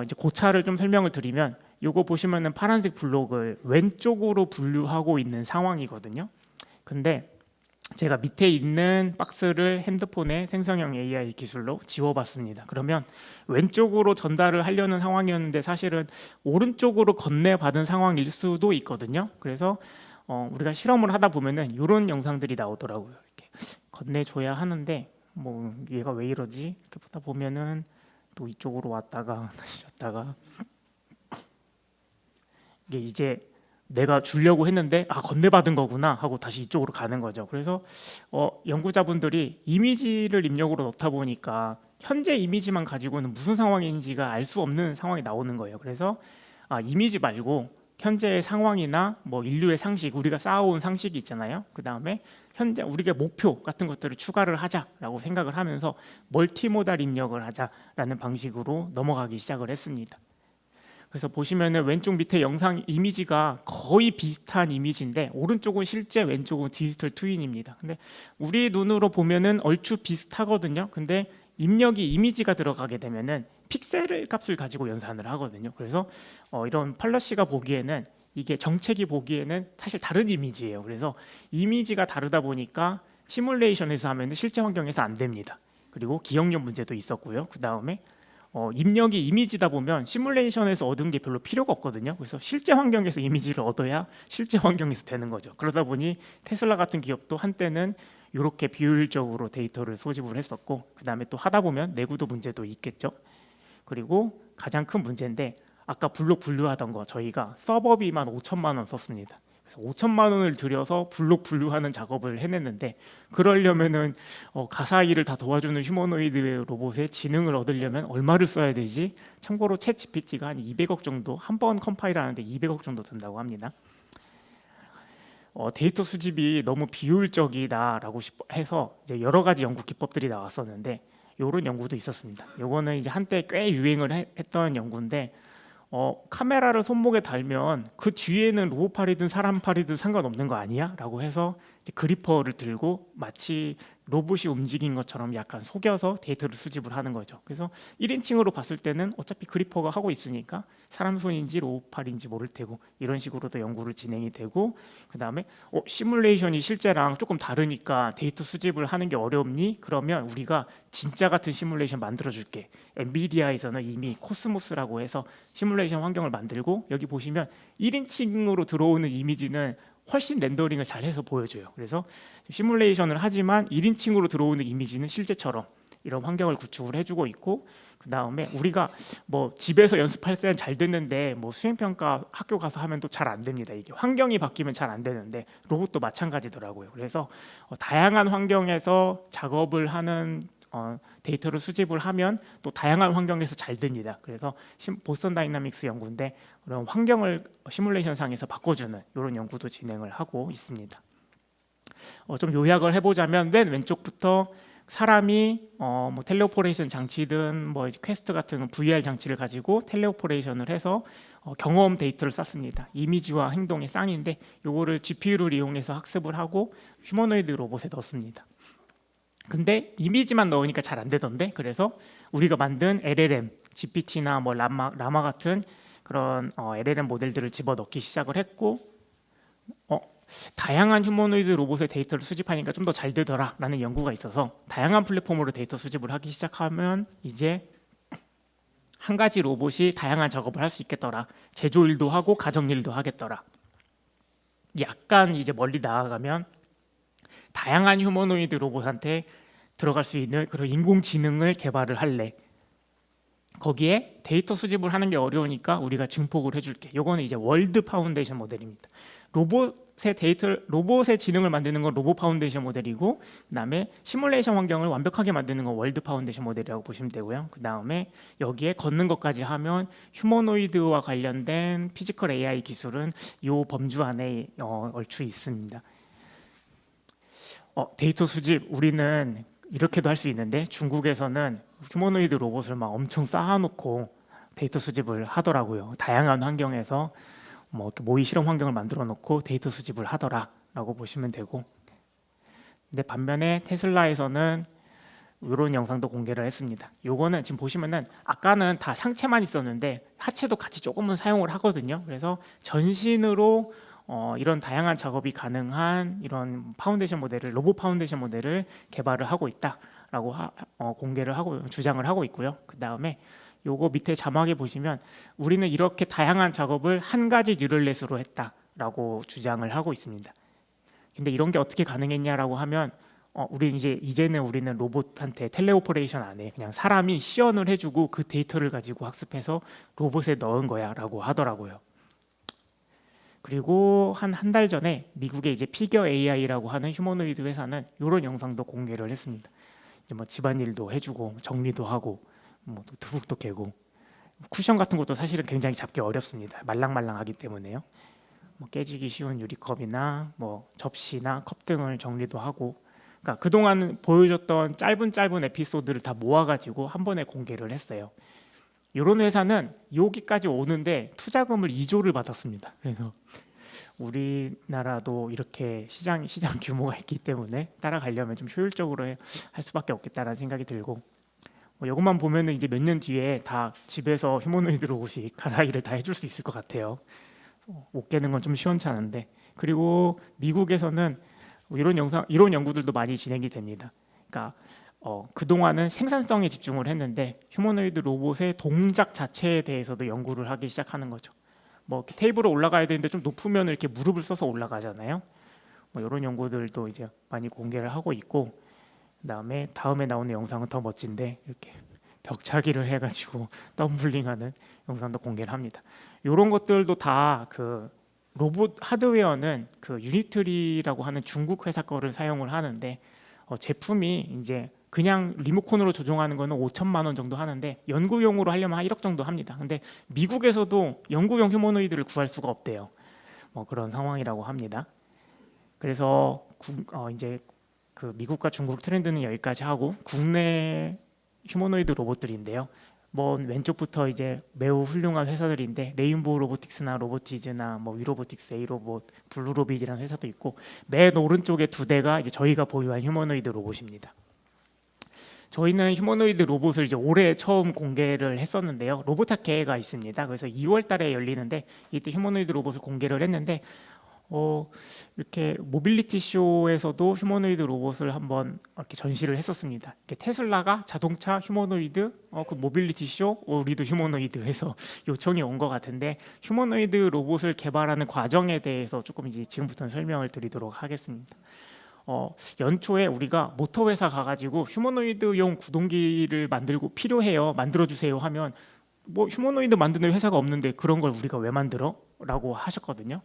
[SPEAKER 1] 이제 고차를 좀 설명을 드리면 요거 보시면은 파란색 블록을 왼쪽으로 분류하고 있는 상황이거든요. 근데 제가 밑에 있는 박스를 핸드폰의 생성형 AI 기술로 지워봤습니다. 그러면 왼쪽으로 전달을 하려는 상황이었는데 사실은 오른쪽으로 건네받은 상황일 수도 있거든요. 그래서 우리가 실험을 하다 보면은 이런 영상들이 나오더라고요. 이렇게 건네줘야 하는데 얘가 왜 이러지? 이렇게 보다 보면은 또 이쪽으로 왔다가 다시 왔다가 이게 이제 내가 주려고 했는데 건네받은 거구나 하고 다시 이쪽으로 가는 거죠. 그래서 연구자분들이 이미지를 입력으로 넣다 보니까 현재 이미지만 가지고는 무슨 상황인지가 알 수 없는 상황이 나오는 거예요. 그래서 이미지 말고 현재의 상황이나 인류의 상식, 우리가 쌓아온 상식이 있잖아요. 그 다음에 현재 우리가 목표 같은 것들을 추가를 하자라고 생각을 하면서 멀티모달 입력을 하자라는 방식으로 넘어가기 시작을 했습니다. 그래서 보시면은 왼쪽 밑에 영상 이미지가 거의 비슷한 이미지인데 오른쪽은 실제, 왼쪽은 디지털 트윈입니다. 근데 우리 눈으로 보면은 얼추 비슷하거든요. 근데 입력이 이미지가 들어가게 되면은 픽셀 값을 가지고 연산을 하거든요. 그래서 이런 팔러시가 보기에는 이게 정책이 보기에는 사실 다른 이미지예요. 그래서 이미지가 다르다 보니까 시뮬레이션에서 하면 실제 환경에서 안 됩니다. 그리고 기억력 문제도 있었고요. 그 다음에 입력이 이미지다 보면 시뮬레이션에서 얻은 게 별로 필요가 없거든요. 그래서 실제 환경에서 이미지를 얻어야 실제 환경에서 되는 거죠. 그러다 보니 테슬라 같은 기업도 한때는 이렇게 비효율적으로 데이터를 소집을 했었고, 그 다음에 또 하다 보면 내구도 문제도 있겠죠. 그리고 가장 큰 문제인데, 아까 블록 분류하던 거 저희가 서버비만 5천만 원 썼습니다. 그래서 5천만 원을 들여서 블록 분류하는 작업을 해냈는데, 그러려면은 가사일을 다 도와주는 휴머노이드 로봇의 지능을 얻으려면 얼마를 써야 되지? 참고로 챗 GPT가 한 200억 정도, 한 번 컴파일하는데 200억 정도 든다고 합니다. 데이터 수집이 너무 비효율적이다라고 해서 이제 여러 가지 연구 기법들이 나왔었는데, 이런 연구도 있었습니다. 요거는 이제 한때 꽤 유행을 했던 연구인데, 카메라를 손목에 달면 그 뒤에는 로봇팔이든 사람팔이든 상관없는 거 아니야? 라고 해서 이제 그리퍼를 들고 마치 로봇이 움직인 것처럼 약간 속여서 데이터를 수집을 하는 거죠. 그래서 1인칭으로 봤을 때는 어차피 그리퍼가 하고 있으니까 사람 손인지 로봇팔인지 모를 테고, 이런 식으로도 연구를 진행이 되고, 그 다음에 시뮬레이션이 실제랑 조금 다르니까 데이터 수집을 하는 게 어렵니? 그러면 우리가 진짜 같은 시뮬레이션 만들어줄게. 엔비디아에서는 이미 코스모스라고 해서 시뮬레이션 환경을 만들고, 여기 보시면 1인칭으로 들어오는 이미지는 훨씬 렌더링을 잘해서 보여줘요. 그래서 시뮬레이션을 하지만 1인칭으로 들어오는 이미지는 실제처럼 이런 환경을 구축을 해주고 있고, 그 다음에 우리가 뭐 집에서 연습할 때는 잘 됐는데 뭐 수행평가 학교 가서 하면 또 잘 안 됩니다. 이게 환경이 바뀌면 잘 안 되는데 로봇도 마찬가지더라고요. 그래서 다양한 환경에서 작업을 하는 데이터를 수집을 하면 또 다양한 환경에서 잘 됩니다. 그래서 보스턴 다이나믹스 연구인데 그런 환경을 시뮬레이션 상에서 바꿔주는 이런 연구도 진행을 하고 있습니다. 좀 요약을 해보자면 맨 왼쪽부터 사람이 뭐 텔레오퍼레이션 장치든 뭐 퀘스트 같은 VR 장치를 가지고 텔레오퍼레이션을 해서 경험 데이터를 쌓습니다. 이미지와 행동의 쌍인데 요거를 GPU를 이용해서 학습을 하고 휴머노이드 로봇에 넣습니다. 근데 이미지만 넣으니까 잘 안 되던데, 그래서 우리가 만든 LLM, GPT나 뭐 라마 같은 그런 LLM 모델들을 집어넣기 시작을 했고, 다양한 휴머노이드 로봇의 데이터를 수집하니까 좀 더 잘 되더라라는 연구가 있어서 다양한 플랫폼으로 데이터 수집을 하기 시작하면 이제 한 가지 로봇이 다양한 작업을 할 수 있겠더라. 제조 일도 하고 가정 일도 하겠더라. 약간 이제 멀리 나아가면 다양한 휴머노이드 로봇한테 들어갈 수 있는 그런 인공지능을 개발을 할래. 거기에 데이터 수집을 하는 게 어려우니까 우리가 증폭을 해줄게. 요거는 이제 월드 파운데이션 모델입니다. 로봇의 지능을 만드는 건 로봇 파운데이션 모델이고, 그다음에 시뮬레이션 환경을 완벽하게 만드는 건 월드 파운데이션 모델이라고 보시면 되고요. 그다음에 여기에 걷는 것까지 하면 휴머노이드와 관련된 피지컬 AI 기술은 이 범주 안에 얼추 있습니다. 데이터 수집 우리는 이렇게도 할 수 있는데, 중국에서는 휴머노이드 로봇을 막 엄청 쌓아놓고 데이터 수집을 하더라고요. 다양한 환경에서 뭐 모의 실험 환경을 만들어 놓고 데이터 수집을 하더라라고 보시면 되고, 근데 반면에 테슬라에서는 이런 영상도 공개를 했습니다. 요거는 지금 보시면은 아까는 다 상체만 있었는데 하체도 같이 조금은 사용을 하거든요. 그래서 전신으로 이런 다양한 작업이 가능한 이런 파운데이션 모델을, 로봇 파운데이션 모델을 개발을 하고 있다라고 공개를 하고 주장을 하고 있고요. 그 다음에 요거 밑에 자막에 보시면 우리는 이렇게 다양한 작업을 한 가지 뉴럴넷으로 했다라고 주장을 하고 있습니다. 근데 이런 게 어떻게 가능했냐라고 하면 이제는 우리는 로봇한테 텔레오퍼레이션 안에 그냥 사람이 시연을 해주고 그 데이터를 가지고 학습해서 로봇에 넣은 거야라고 하더라고요. 그리고 한 달 전에 미국의 이제 피겨 AI라고 하는 휴머노이드 회사는 이런 영상도 공개를 했습니다. 이제 뭐 집안일도 해주고 정리도 하고 뭐 두둑도 깨고, 쿠션 같은 것도 사실은 굉장히 잡기 어렵습니다. 말랑말랑하기 때문에요. 뭐 깨지기 쉬운 유리컵이나 뭐 접시나 컵 등을 정리도 하고, 그러니까 그동안 보여줬던 짧은 에피소드를 다 모아가지고 한 번에 공개를 했어요. 이런 회사는 여기까지 오는데 투자금을 2조를 받았습니다. 그래서 우리나라도 이렇게 시장 규모가 있기 때문에 따라가려면 좀 효율적으로 할 수밖에 없겠다라는 생각이 들고, 이것만 보면은 이제 몇 년 뒤에 다 집에서 휴머노이드 로봇이 가사 일을 다 해줄 수 있을 것 같아요. 못 깨는 건 좀 시원치 않은데, 그리고 미국에서는 이런 연구들도 많이 진행이 됩니다. 그러니까 그동안은 생산성에 집중을 했는데 휴머노이드 로봇의 동작 자체에 대해서도 연구를 하기 시작하는 거죠. 뭐 이렇게 테이블에 올라가야 되는데 좀 높으면 이렇게 무릎을 써서 올라가잖아요. 뭐 이런 연구들도 이제 많이 공개를 하고 있고, 그다음에 다음에 나오는 영상은 더 멋진데 이렇게 벽차기를 해가지고 덤블링하는 영상도 공개를 합니다. 이런 것들도 다 그 로봇 하드웨어는 그 유니트리라고 하는 중국 회사 거를 사용을 하는데, 제품이 이제 그냥 리모컨으로 조종하는 거는 5천만 원 정도 하는데 연구용으로 하려면 한 1억 정도 합니다. 근데 미국에서도 연구용 휴머노이드를 구할 수가 없대요. 뭐 그런 상황이라고 합니다. 그래서 이제 그 미국과 중국 트렌드는 여기까지 하고, 국내 휴머노이드 로봇들인데요. 뭐 왼쪽부터 이제 매우 훌륭한 회사들인데 레인보우 로보틱스나 로보티즈나 뭐 위로보틱스, 에이로봇, 블루로빗이라는 회사도 있고, 맨 오른쪽에 두 대가 이제 저희가 보유한 휴머노이드 로봇입니다. 저희는 휴머노이드 로봇을 이제 올해 처음 공개를 했었는데요. 로보타케가 있습니다. 그래서 2월 달에 열리는데 이때 휴머노이드 로봇을 공개를 했는데, 이렇게 모빌리티 쇼에서도 휴머노이드 로봇을 한번 이렇게 전시를 했었습니다. 이렇게 테슬라가 자동차 휴머노이드, 그 모빌리티 쇼, 우리도 휴머노이드 해서 요청이 온 것 같은데, 휴머노이드 로봇을 개발하는 과정에 대해서 조금 이제 지금부터는 설명을 드리도록 하겠습니다. 연초에 우리가 모터 회사 가가지고 휴머노이드용 구동기를 만들고 필요해요, 만들어주세요 하면, 뭐 휴머노이드 만드는 회사가 없는데 그런 걸 우리가 왜 만들어? 라고 하셨거든요.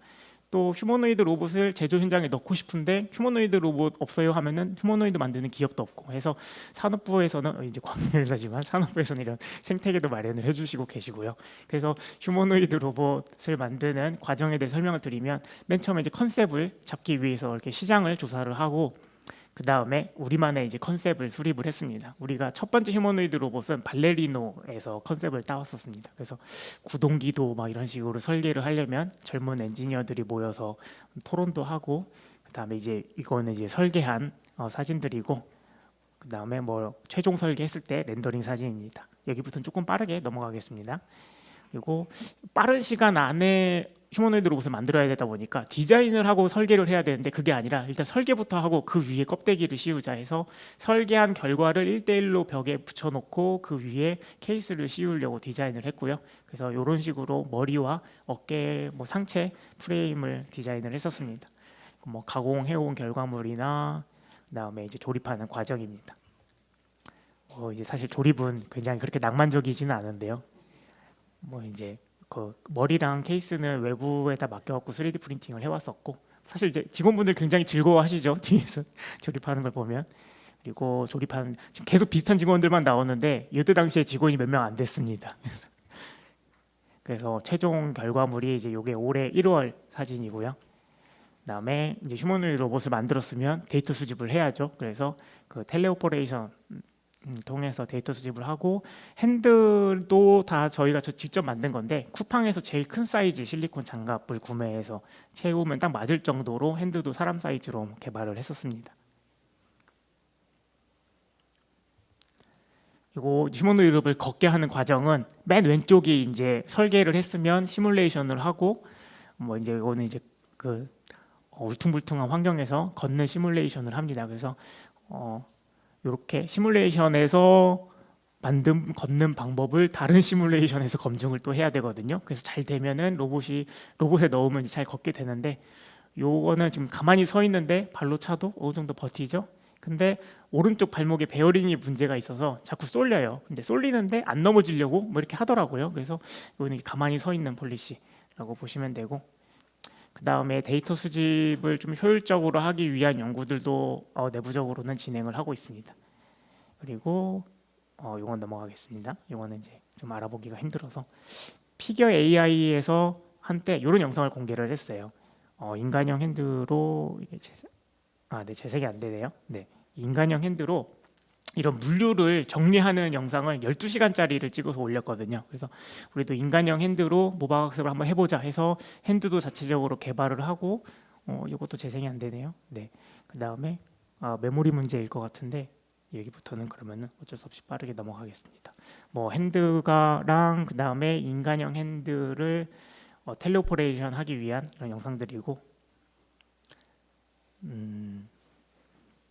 [SPEAKER 1] 또 휴머노이드 로봇을 제조 현장에 넣고 싶은데 휴머노이드 로봇 없어요 하면은 휴머노이드 만드는 기업도 없고 해서, 산업부에서는 이제 광일사지만 산업부에서는 이런 생태계도 마련을 해주시고 계시고요. 그래서 휴머노이드 로봇을 만드는 과정에 대해 설명을 드리면, 맨 처음에 이제 컨셉을 잡기 위해서 이렇게 시장을 조사를 하고, 그 다음에 우리만의 이제 컨셉을 수립을 했습니다. 우리가 첫 번째 휴머노이드 로봇은 발레리노에서 컨셉을 따왔었습니다. 그래서 구동기도 막 이런 식으로 설계를 하려면 젊은 엔지니어들이 모여서 토론도 하고, 그 다음에 이제 이거는 이제 설계한 사진들이고, 그 다음에 뭐 최종 설계했을 때 렌더링 사진입니다. 여기부터는 조금 빠르게 넘어가겠습니다. 그리고 빠른 시간 안에 휴머노이드 로봇을 만들어야 되다 보니까 디자인을 하고 설계를 해야 되는데, 그게 아니라 일단 설계부터 하고 그 위에 껍데기를 씌우자 해서 설계한 결과를 1대1로 벽에 붙여놓고 그 위에 케이스를 씌우려고 디자인을 했고요. 그래서 이런 식으로 머리와 어깨, 뭐 상체 프레임을 디자인을 했었습니다. 뭐 가공해온 결과물이나 그다음에 이제 조립하는 과정입니다. 이제 사실 조립은 굉장히 그렇게 낭만적이지는 않은데요. 뭐 이제 그 머리랑 케이스는 외부에다 맡겨갖고 3D 프린팅을 해왔었고, 사실 이제 직원분들 굉장히 즐거워하시죠. 뒤에서 조립하는 걸 보면. 그리고 조립한 지금 계속 비슷한 직원들만 나오는데 이때 당시에 직원이 몇 명 안 됐습니다. 그래서 최종 결과물이 이제 요게 올해 1월 사진이고요. 그다음에 이제 휴머노이드 로봇을 만들었으면 데이터 수집을 해야죠. 그래서 그 텔레오퍼레이션 통해서 데이터 수집을 하고, 핸들도 다 저희가 직접 만든 건데 쿠팡에서 제일 큰 사이즈 실리콘 장갑을 구매해서 채우면 딱 맞을 정도로 핸들도 사람 사이즈로 개발을 했었습니다. 그리고 휴머노이드 로봇을 걷게 하는 과정은 맨 왼쪽이 이제 설계를 했으면 시뮬레이션을 하고, 뭐 이제 이거는 이제 그 울퉁불퉁한 환경에서 걷는 시뮬레이션을 합니다. 그래서 이렇게 시뮬레이션에서 걷는 방법을 다른 시뮬레이션에서 검증을 또 해야 되거든요. 그래서 잘 되면은 로봇에 넣으면 잘 걷게 되는데, 요거는 지금 가만히 서 있는데 발로 차도 어느 정도 버티죠. 근데 오른쪽 발목에 베어링이 문제가 있어서 자꾸 쏠려요. 근데 쏠리는데 안 넘어지려고 뭐 이렇게 하더라고요. 그래서 이거는 가만히 서 있는 폴리시라고 보시면 되고, 그 다음에 데이터 수집을 좀 효율적으로 하기 위한 연구들도 내부적으로는 진행을 하고 있습니다. 그리고 이건 넘어가겠습니다. 이거는 이제 좀 알아보기가 힘들어서, 피겨 AI에서 한때 이런 영상을 공개를 했어요. 인간형 핸드로 이게 재색이 안 되네요. 네, 인간형 핸드로 이런 물류를 정리하는 영상을 12시간짜리를 찍어서 올렸거든요. 그래서 우리도 인간형 핸드로 모방학습을 한번 해보자 해서 핸드도 자체적으로 개발을 하고, 이것도 재생이 안 되네요. 네, 그 다음에 메모리 문제일 것 같은데 여기부터는 그러면은 어쩔 수 없이 빠르게 넘어가겠습니다. 뭐 핸드가랑 그 다음에 인간형 핸드를 텔레오퍼레이션 하기 위한 이런 영상들이고,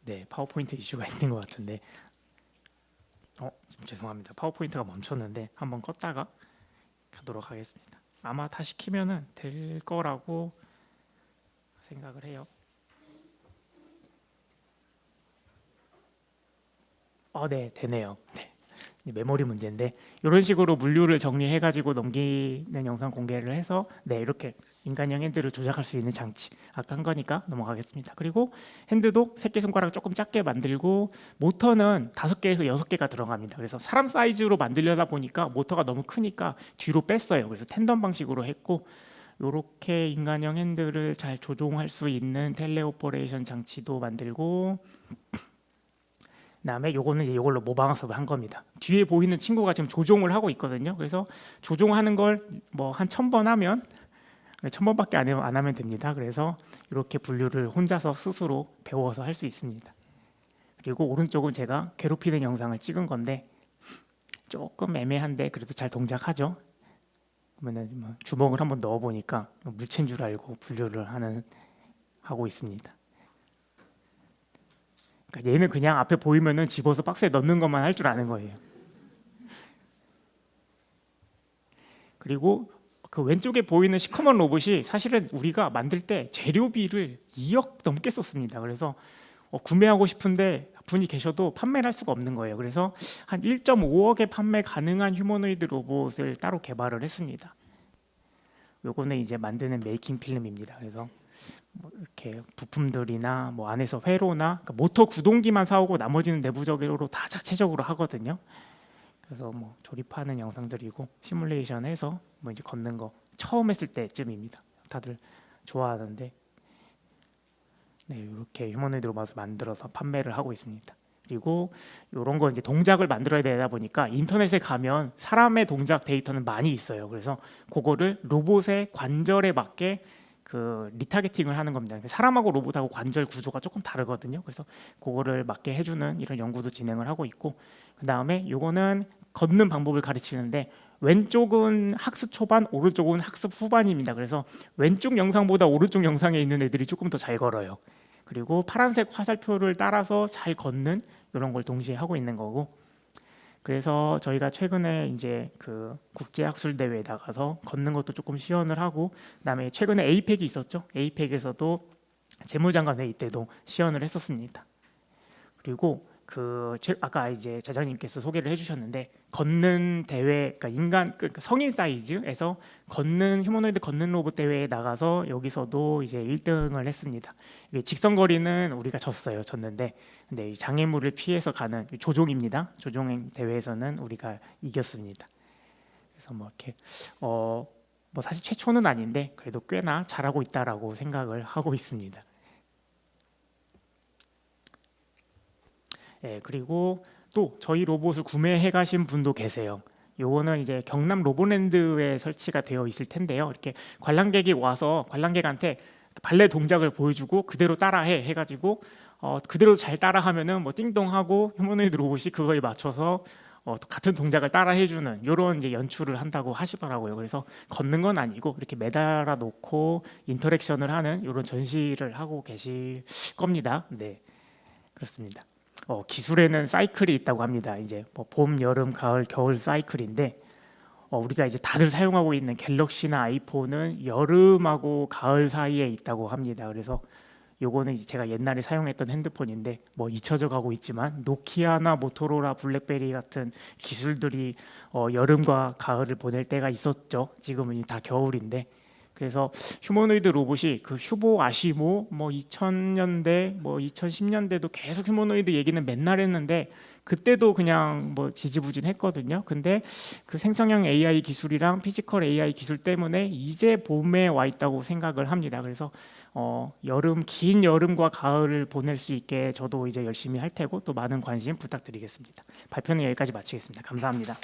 [SPEAKER 1] 네, 파워포인트 이슈가 있는 것 같은데, 좀 죄송합니다. 파워포인트가 멈췄는데 한번 껐다가 가도록 하겠습니다. 아마 다시 키면은 될 거라고 생각을 해요. 네, 되네요. 네. 메모리 문제인데 이런 식으로 물류를 정리해 가지고 넘기는 영상 공개를 해서 네, 이렇게 인간형 핸들을 조작할 수 있는 장치 아까 한 거니까 넘어가겠습니다. 그리고 핸드도 새끼손가락 조금 작게 만들고 모터는 5개에서 6개가 들어갑니다. 그래서 사람 사이즈로 만들려다 보니까 모터가 너무 크니까 뒤로 뺐어요. 그래서 텐덤 방식으로 했고, 이렇게 인간형 핸들을 잘 조종할 수 있는 텔레오퍼레이션 장치도 만들고, 그다음에 요거는 이제 이걸로 모방학습을 한 겁니다. 뒤에 보이는 친구가 지금 조종을 하고 있거든요. 그래서 조종하는 걸 뭐 한 1000번 하면 1000번밖에 안 하면 됩니다. 그래서 이렇게 분류를 혼자서 스스로 배워서 할 수 있습니다. 그리고 오른쪽은 제가 괴롭히는 영상을 찍은 건데 조금 애매한데 그래도 잘 동작하죠. 그러면 주먹을 한번 넣어 보니까 물체인 줄 알고 분류를 하고 있습니다. 그러니까 얘는 그냥 앞에 보이면은 집어서 박스에 넣는 것만 할 줄 아는 거예요. 그리고 그 왼쪽에 보이는 시커먼 로봇이 사실은 우리가 만들 때 재료비를 2억 넘게 썼습니다. 그래서 구매하고 싶은데 분이 계셔도 판매를 할 수가 없는 거예요. 그래서 한 1.5억에 판매 가능한 휴머노이드 로봇을 따로 개발을 했습니다. 요거는 이제 만드는 메이킹 필름입니다. 그래서 뭐 이렇게 부품들이나 뭐 안에서 회로나 그러니까 모터 구동기만 사오고 나머지는 내부적으로 다 자체적으로 하거든요. 그래서 뭐 조립하는 영상들이고 시뮬레이션해서 뭐 이제 걷는 거 처음 했을 때쯤입니다. 다들 좋아하는데, 네, 이렇게 휴머노이드 로봇을 만들어서 판매를 하고 있습니다. 그리고 이런 거 이제 동작을 만들어야 되다 보니까 인터넷에 가면 사람의 동작 데이터는 많이 있어요. 그래서 그거를 로봇의 관절에 맞게 그 리타게팅을 하는 겁니다. 사람하고 로봇하고 관절 구조가 조금 다르거든요. 그래서 그거를 맞게 해주는 이런 연구도 진행을 하고 있고, 그 다음에 요거는 걷는 방법을 가르치는데 왼쪽은 학습 초반, 오른쪽은 학습 후반입니다. 그래서 왼쪽 영상보다 오른쪽 영상에 있는 애들이 조금 더 잘 걸어요. 그리고 파란색 화살표를 따라서 잘 걷는 이런 걸 동시에 하고 있는 거고, 그래서 저희가 최근에 이제 그 국제학술 대회에 나가서 걷는 것도 조금 시연을 하고, 그다음에 최근에 에이펙이 있었죠. 에이펙에서도 재무장관 회의 때도 시연을 했었습니다. 그리고 아까 이제 자장님께서 소개를 해주셨는데 걷는 대회, 그러니까 성인 사이즈에서 휴머노이드 걷는 로봇 대회에 나가서 여기서도 이제 1등을 했습니다. 이게 직선거리는 우리가 졌는데, 근데 이 장애물을 피해서 가는 조종입니다. 조종 대회에서는 우리가 이겼습니다. 그래서 뭐 이렇게 뭐 사실 최초는 아닌데 그래도 꽤나 잘하고 있다라고 생각을 하고 있습니다. 네, 그리고 또 저희 로봇을 구매해 가신 분도 계세요. 요거는 이제 경남 로봇랜드에 설치가 되어 있을 텐데요. 이렇게 관람객이 와서 관람객한테 발레 동작을 보여주고 그대로 따라해 해가지고 그대로 잘 따라하면은 뭐 띵동하고 휴머노이드 로봇이 그거에 맞춰서 같은 동작을 따라해주는 이런 이제 연출을 한다고 하시더라고요. 그래서 걷는 건 아니고 이렇게 매달아 놓고 인터랙션을 하는 이런 전시를 하고 계실 겁니다. 네, 그렇습니다. 기술에는 사이클이 있다고 합니다. 이제 뭐 봄, 여름, 가을, 겨울 사이클인데 우리가 이제 다들 사용하고 있는 갤럭시나 아이폰은 여름하고 가을 사이에 있다고 합니다. 그래서 요거는 이제 제가 옛날에 사용했던 핸드폰인데 뭐 잊혀져 가고 있지만 노키아나 모토로라, 블랙베리 같은 기술들이 여름과 가을을 보낼 때가 있었죠. 지금은 다 겨울인데, 그래서 휴머노이드 로봇이 그 휴보 아시모 뭐 2000년대 뭐 2010년대도 계속 휴머노이드 얘기는 맨날 했는데 그때도 그냥 뭐 지지부진했거든요. 근데 그 생성형 AI 기술이랑 피지컬 AI 기술 때문에 이제 봄에 와 있다고 생각을 합니다. 그래서 긴 여름과 가을을 보낼 수 있게 저도 이제 열심히 할 테고 또 많은 관심 부탁드리겠습니다. 발표는 여기까지 마치겠습니다. 감사합니다.